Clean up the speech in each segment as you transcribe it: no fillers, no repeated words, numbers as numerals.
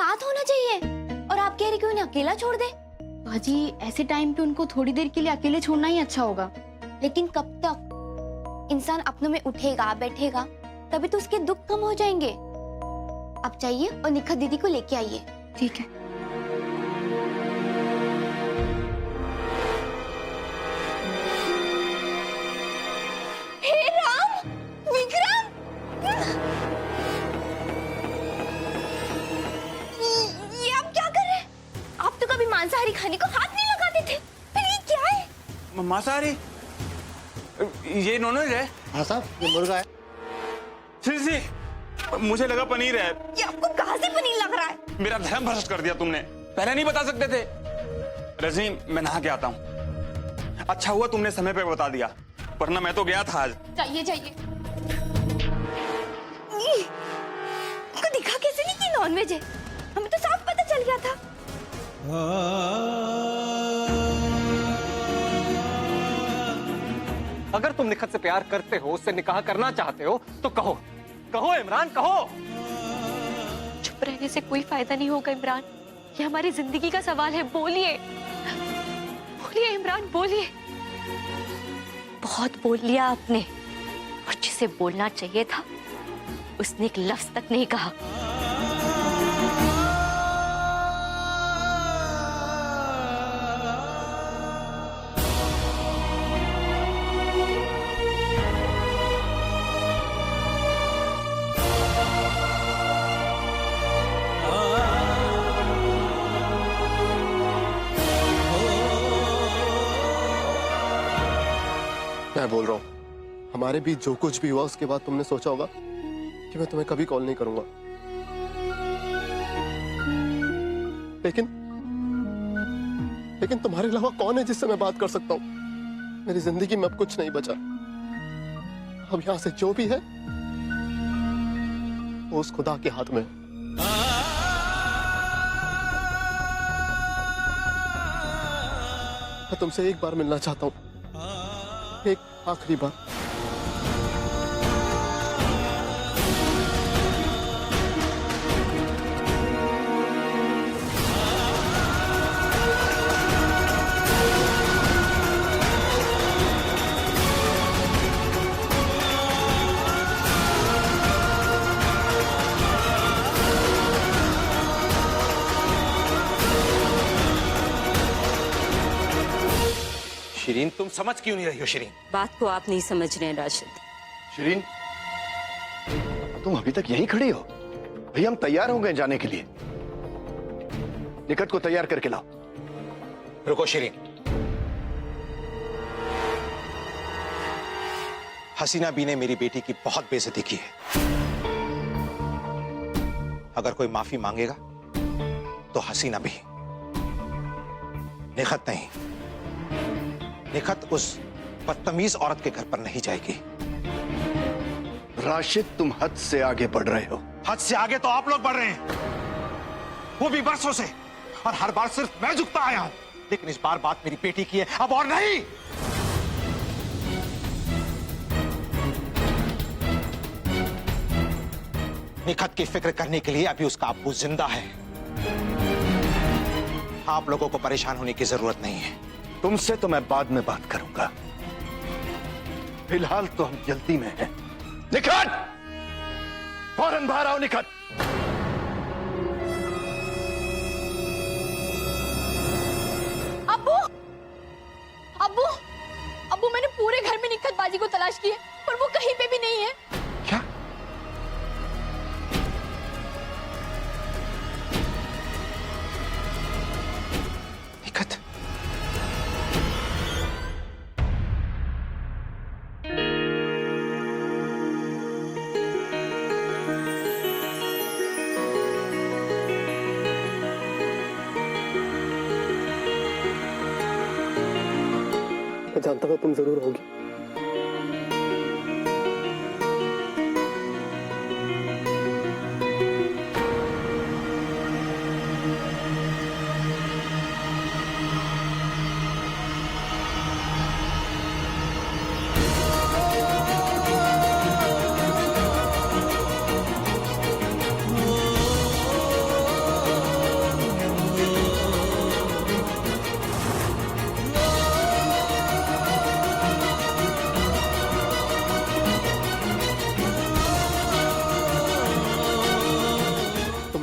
साथ होना चाहिए। और आप कह रही कि उन्हें अकेला छोड़ दे? बाजी, ऐसे टाइम पे उनको थोड़ी देर के लिए अकेले छोड़ना ही अच्छा होगा। लेकिन कब तक? इंसान अपनों में उठेगा बैठेगा तभी तो उसके दुख कम हो जाएंगे। आप चाहिए और निखत दीदी को लेके आइए। ठीक है। हे राम! विक्रम! ये आप क्या कर रहे हैं? आप तो कभी मांसाहारी खाने को हाथ नहीं लगाते थे, फिर ये क्या है? मांसाहारी? ये नॉनवेज है? हाँ साहब, ये मुर्गा है। सी, मुझे लगा पनीर है। ये आपको कहाँ से पनीर लग रहा है? मेरा धर्म भ्रष्ट कर दिया तुमने, पहले नहीं बता सकते थे। रजनी, मैं नहा के आता हूँ। अच्छा हुआ तुमने समय पे बता दिया, वरना मैं तो गया था आज। चाहिए चाहिए। को दिखा कैसे नहीं कि नॉनवेज है? हमें तो साफ पता चल गया था। अगर तुम निखत से प्यार करते हो, उससे निकाह करना चाहते हो तो कहो, कहो इमरान, कहो। चुप रहने से कोई फायदा नहीं होगा इमरान, ये हमारी जिंदगी का सवाल है। बोलिए बोलिए इमरान, बोलिए। बहुत बोल लिया आपने, और जिसे बोलना चाहिए था उसने एक लफ्ज तक नहीं कहा। मैं बोल रहा हूँ, हमारे बीच जो कुछ भी हुआ उसके बाद तुमने सोचा होगा कि मैं तुम्हें कभी कॉल नहीं करूंगा। लेकिन तुम्हारे अलावा कौन है जिससे मैं बात कर सकता हूँ? मेरी जिंदगी में अब कुछ नहीं बचा। अब यहां से जो भी है वो उस खुदा के हाथ में है। मैं तुमसे एक बार मिलना चाहता हूँ, एक आखिरी बार। शिरीन, तुम समझ क्यों नहीं रही हो? शिरीन, बात को आप नहीं समझ रहे हैं राशिद। शिरीन, तुम अभी तक यहीं खड़ी हो? भैया, हम तैयार हो गए जाने के लिए। निकट को तैयार करके लाओ। रुको शिरीन। हसीना बी ने मेरी बेटी की बहुत बेइज्जती की है। अगर कोई माफी मांगेगा तो हसीना बी, निखत नहीं। निखत उस बदतमीज औरत के घर पर नहीं जाएगी। राशिद, तुम हद से आगे बढ़ रहे हो। हद से आगे तो आप लोग बढ़ रहे हैं, वो भी बरसों से। और हर बार सिर्फ मैं झुकता आया हूं, लेकिन इस बार बात मेरी बेटी की है, अब और नहीं। निखत की फिक्र करने के लिए अभी उसका अब्बू जिंदा है। आप लोगों को परेशान होने की जरूरत नहीं है। तुमसे तो मैं बाद में बात करूंगा, फिलहाल तो हम जल्दी में हैं। निखत, फौरन बाहर आओ। निखत, अब्बू, अब्बू, अब्बू, मैंने पूरे घर में निखत बाजी को तलाश की है, पर वो कहीं पे भी नहीं है। क्या? निखत, मैं जानता था तुम जरूर होगी।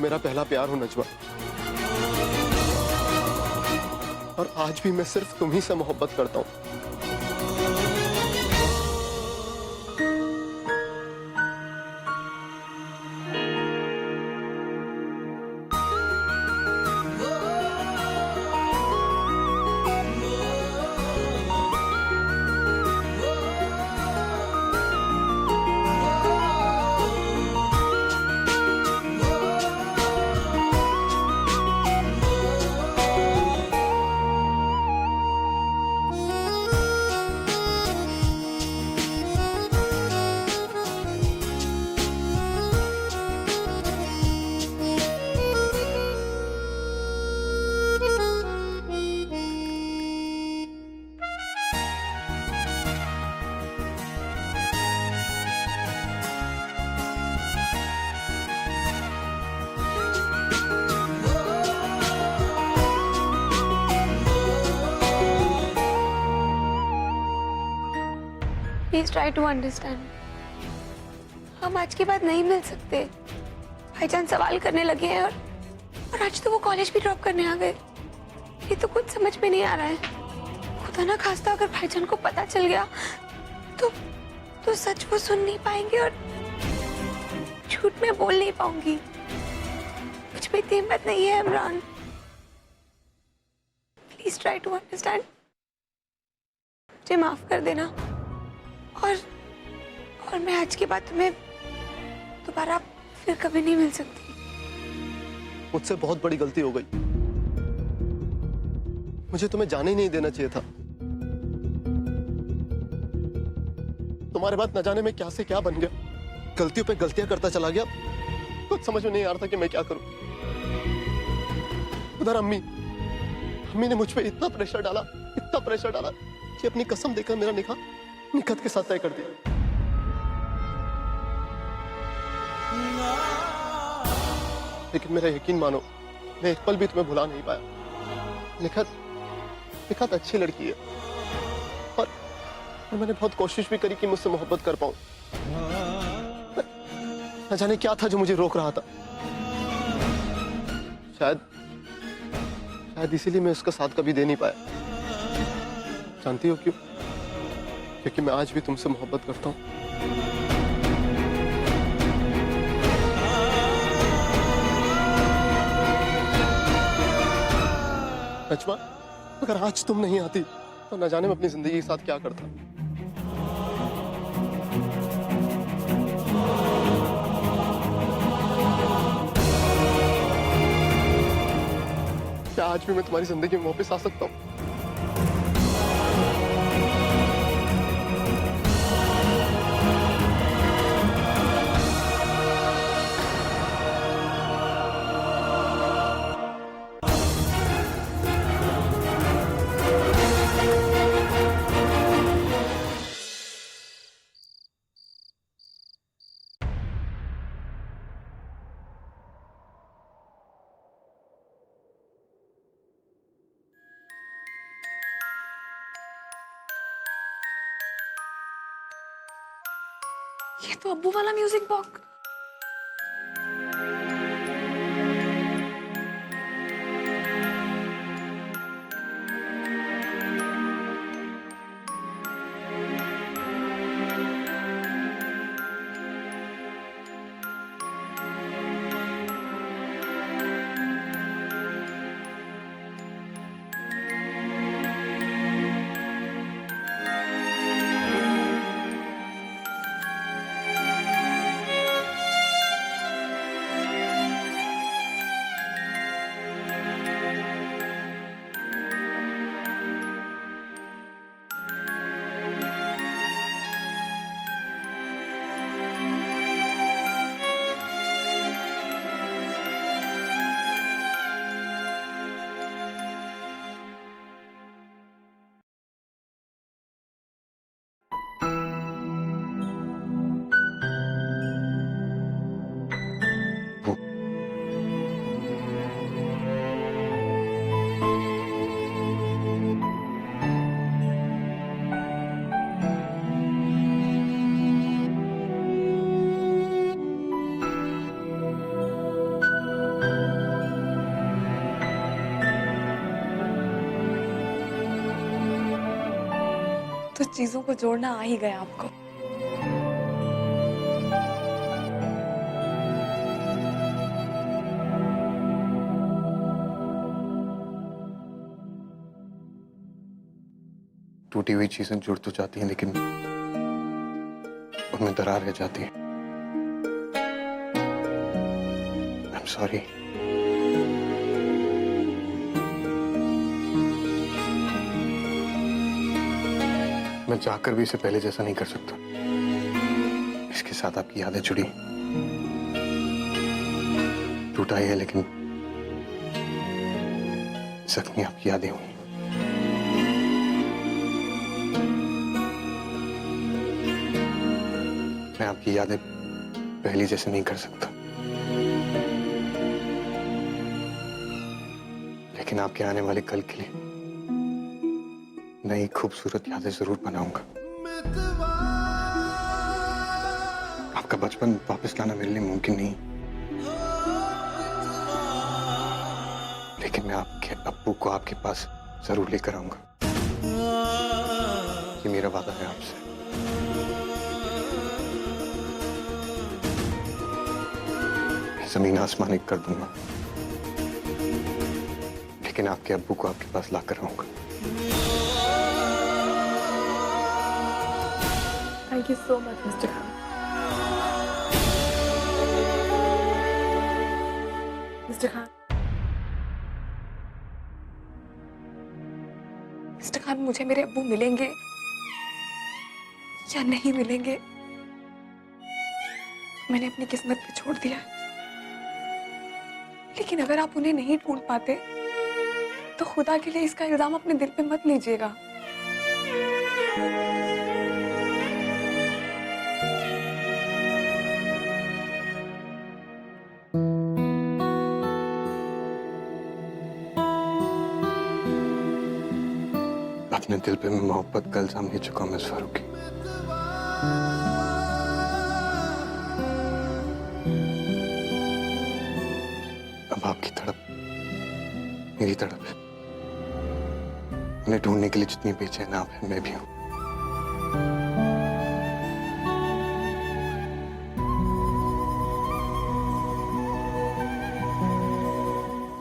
मेरा पहला प्यार हो नजवा, और आज भी मैं सिर्फ तुम ही से मोहब्बत करता हूँ। Please try to understand. हम आज के बाद नहीं मिल सकते। भाईजान सवाल करने लगे हैं और आज तो वो कॉलेज भी ड्रॉप करने आ गए। ये तो कुछ समझ में नहीं आ रहा है। खुदा ना खास्ता अगर भाईजान को पता चल गया तो सच वो सुन नहीं पाएंगे और झूठ में बोल नहीं पाऊंगी। मुझ में इतनी हिम्मत नहीं है Imran. Please try to understand. मुझे माफ कर देना और मैं आज के बाद तुम्हें दोबारा फिर कभी नहीं मिल सकती। मुझसे बहुत बड़ी गलती हो गई। मुझे तुम्हें जाने ही नहीं देना चाहिए था। तुम्हारे बाद न जाने में क्या से क्या बन गया। गलतियों पे गलतियां करता चला गया। कुछ समझ में नहीं आ रहा था कि मैं क्या करूं। उधर अम्मी ने मुझ पे इतना प्रेशर डाला कि अपनी कसम देकर मेरा निकाह निखत के साथ तय कर दिया। लेकिन मेरा यकीन मानो, मैं एक पल भी तुम्हें भुला नहीं पाया। निखत अच्छी लड़की है और मैंने बहुत कोशिश भी करी कि मुझसे मोहब्बत कर पाऊं। न जाने क्या था जो मुझे रोक रहा था। शायद इसीलिए मैं उसका साथ कभी दे नहीं पाया। जानती हो क्यों? क्योंकि मैं आज भी तुमसे मोहब्बत करता हूं। नजमा, अगर आज तुम नहीं आती तो न जाने मैं अपनी जिंदगी के साथ क्या करता। क्या आज भी मैं तुम्हारी जिंदगी में वापस आ सकता हूं? ये तो अब्बू वाला म्यूजिक बॉक्स। चीजों को जोड़ना आ ही गया आपको। टूटी हुई चीजें जुड़ तो जाती हैं, लेकिन उनमें दरार रह जाती है। I am sorry. मैं चाहकर भी इसे पहले जैसा नहीं कर सकता। इसके साथ आपकी यादें जुड़ी, टूटा ही है, लेकिन जख्मी आपकी यादें हुई। मैं आपकी यादें पहली जैसे नहीं कर सकता, लेकिन आपके आने वाले कल के लिए नई खूबसूरत यादें जरूर बनाऊंगा। आपका बचपन वापस लाना मेरे लिए मुमकिन नहीं, लेकिन मैं आपके अब्बू को आपके पास जरूर लेकर आऊंगा। ये मेरा वादा है आपसे। जमीन आसमान एक कर दूंगा, लेकिन आपके अब्बू को आपके पास लाकर आऊंगा। Thank you so much, Mr. Khan. Mr. Khan. Mr. Khan, मुझे मेरे अब्बू मिलेंगे या नहीं मिलेंगे, मैंने अपनी किस्मत पे छोड़ दिया। लेकिन अगर आप उन्हें नहीं ढूंढ पाते तो खुदा के लिए इसका इल्जाम अपने दिल पे मत लीजिएगा। अपने दिल पे मैं मोहब्बत का इल्जाम ले चुका हूं मिस फारूकी। अब आपकी तड़प मेरी तड़प है। उन्हें ढूंढने के लिए जितनी बेचैन आप हैं, मैं भी हूं।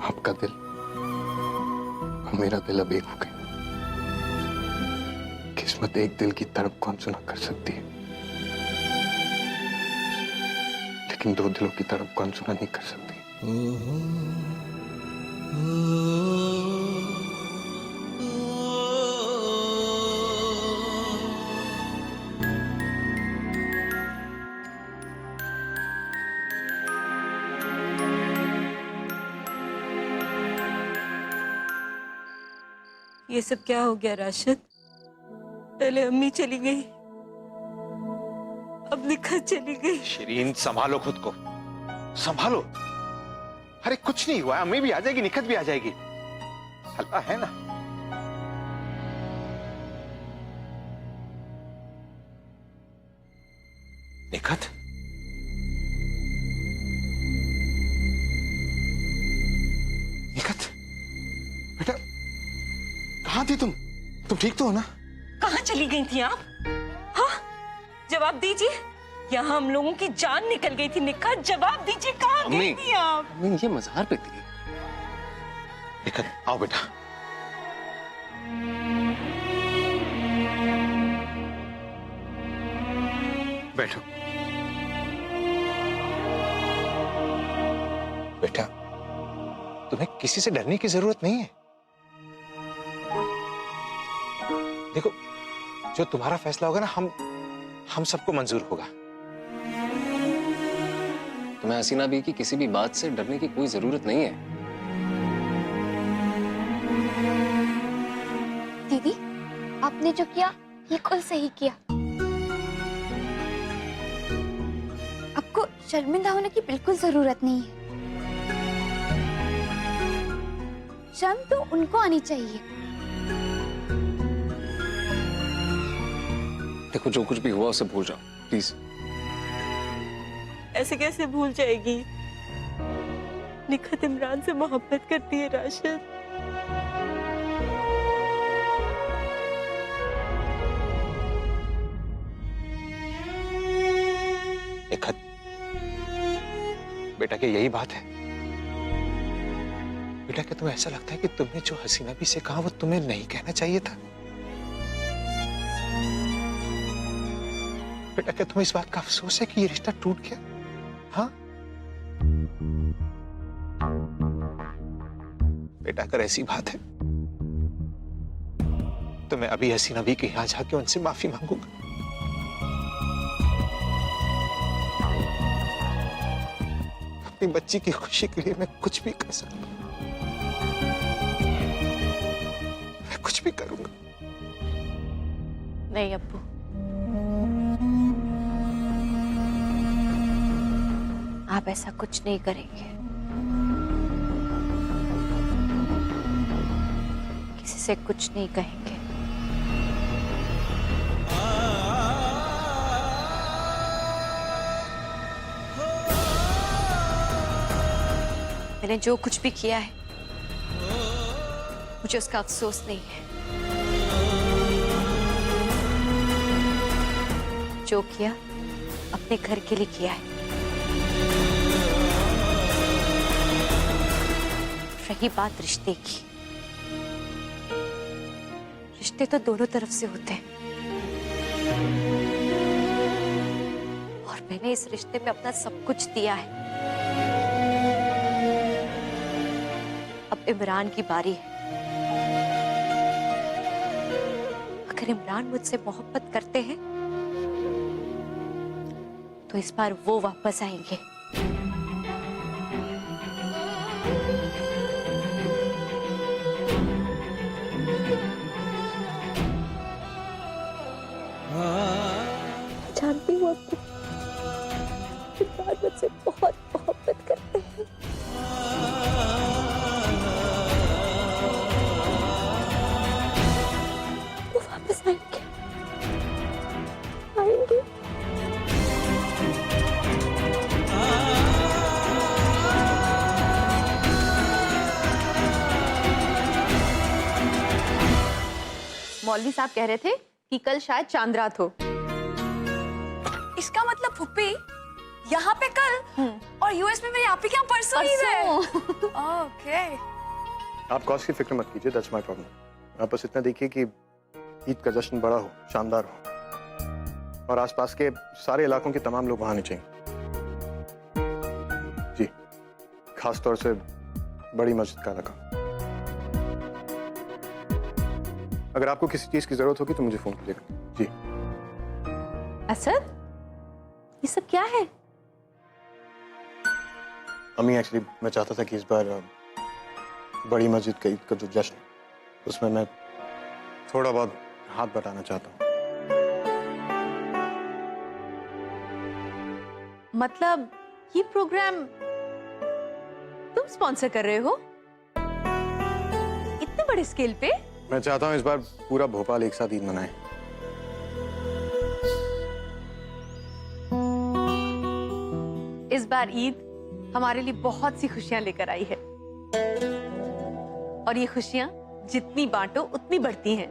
आपका दिल और मेरा दिल अब एक हो गए। किस्मत एक दिल की तड़प को अनसुना कर सकती है, लेकिन दो दिलों की तड़प को अनसुना नहीं कर सकती। ये सब क्या हो गया राशिद? पहले अम्मी चली गई, अब निखत चली गई। शिरीन, संभालो खुद को, संभालो। अरे कुछ नहीं हुआ, अम्मी भी आ जाएगी, निखत भी आ जाएगी। हल्का है ना। निखत, निखत, बेटा कहाँ थी तुम? तुम ठीक तो हो ना? कहाँ चली गई थी आप? हाँ, जवाब दीजिए। यहाँ हम लोगों की जान निकल गई थी निखत, जवाब दीजिए, कहाँ गई थी आप? अम्मी, ये मज़ार पे थी। निखत, आओ बेटा। बैठो। बेटा, तुम्हें किसी से डरने की जरूरत नहीं है। देखो, जो तुम्हारा फैसला होगा ना, हम सबको मंजूर होगा। तुम्हें हसीना बी की किसी भी बात से डरने की कोई जरूरत नहीं है। दीदी, आपने जो किया बिल्कुल सही किया। आपको शर्मिंदा होने की बिल्कुल जरूरत नहीं है। शर्म तो उनको आनी चाहिए। देखो, जो कुछ भी हुआ उसे भूल जाओ प्लीज। ऐसे कैसे भूल जाएगी? निखत इमरान से मोहब्बत करती है राशिद। बेटा क्या यही बात है? बेटा क्या तुम्हें ऐसा लगता है कि तुमने जो हसीना भी से कहा वो तुम्हें नहीं कहना चाहिए था? बेटा क्या तुम्हें इस बात का अफसोस है कि ये रिश्ता टूट गया? हाँ बेटा अगर ऐसी बात है तो मैं अभी हसीना भी के यहाँ जाके उनसे माफी मांगूंगा। अपनी बच्ची की खुशी के लिए मैं कुछ भी कर सकता हूं, मैं कुछ भी करूंगा। नहीं अब्बू, आप ऐसा कुछ नहीं करेंगे। किसी से कुछ नहीं कहेंगे। मैंने जो कुछ भी किया है मुझे उसका अफसोस नहीं है। जो किया अपने घर के लिए किया है। रही बात रिश्ते की, रिश्ते तो दोनों तरफ से होते हैं और मैंने इस रिश्ते में अपना सब कुछ दिया है। अब इमरान की बारी है। अगर इमरान मुझसे मोहब्बत करते हैं तो इस बार वो वापस आएंगे। जानती हूँ आपको इमरान मुझसे बहुत मोहब्बत करते हैं। वो वापस आएंगे, आएंगे। मौलवी साहब कह रहे थे कि कल शायद चांद रात हो। इसका मतलब फुप्पी यहाँ पे कल और यूएस में मेरी आप ही क्या परसों ही है। ओके। आप कॉस्ट की फिक्र मत कीजिए, दैट्स माय प्रॉब्लम। आप बस इतना देखिए कि ईद का जश्न बड़ा हो, शानदार हो और आसपास के सारे इलाकों के तमाम लोग वहां आने चाहिए। जी, खास तौर से बड़ी मस्जिद का इलाका। अगर आपको किसी चीज की जरूरत होगी तो मुझे फोन कीजिएगा। जी। असद, ये सब क्या है? अम्मी एक्चुअली मैं चाहता था कि इस बार बड़ी मस्जिद का ईद का जो जश्न, उसमें मैं थोड़ा बहुत हाथ बटाना चाहता हूँ। मतलब ये प्रोग्राम तुम स्पॉन्सर कर रहे हो इतने बड़े स्केल पे? मैं चाहता हूँ इस बार पूरा भोपाल एक साथ ईद मनाए। इस बार ईद हमारे लिए बहुत सी खुशियां लेकर आई है और ये खुशियां जितनी बांटो उतनी बढ़ती हैं।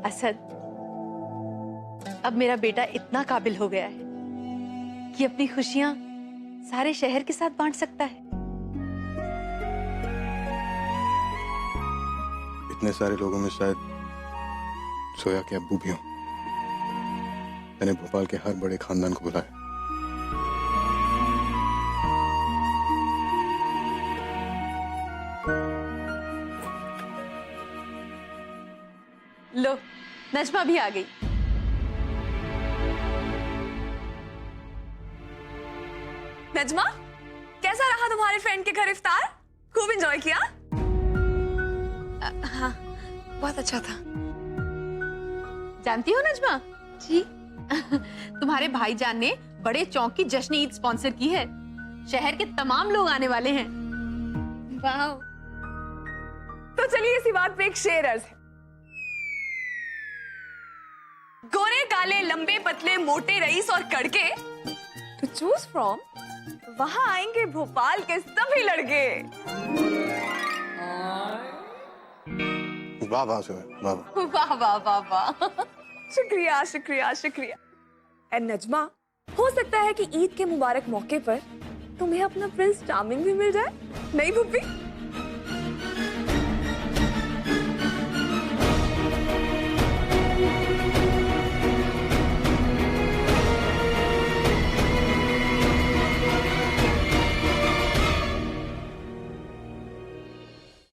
असद, अब मेरा बेटा इतना काबिल हो गया है कि अपनी खुशियां सारे शहर के साथ बांट सकता है। इतने सारे लोगों में शायद सोया के अब्बू भी हों। मैंने भोपाल के हर बड़े खानदान को बुलाया। लो, नजमा भी आ गई। नजमा, कैसा रहा तुम्हारे फ्रेंड के घर इफ्तार? खूब एंजॉय किया? हाँ, बहुत अच्छा था। जानती हो नजमा जी, तुम्हारे भाईजान ने बड़े चौक की जश्न ईद स्पॉन्सर की है। शहर के तमाम लोग आने वाले हैं। वाह। तो चलिए इसी बात पे एक शेर अर्ज है। गोरे काले लंबे पतले मोटे रईस और कड़के टू चूज फ्रॉम, वहां आएंगे भोपाल के सभी लड़के। वाह वाह सोया, वाह वाह। वाह वाह वाह वाह। शुक्रिया शुक्रिया शुक्रिया। एंड नजमा, हो सकता है कि ईद के मुबारक मौके पर तुम्हें अपना प्रिंस चार्मिंग भी मिल जाए। नहीं भूपी?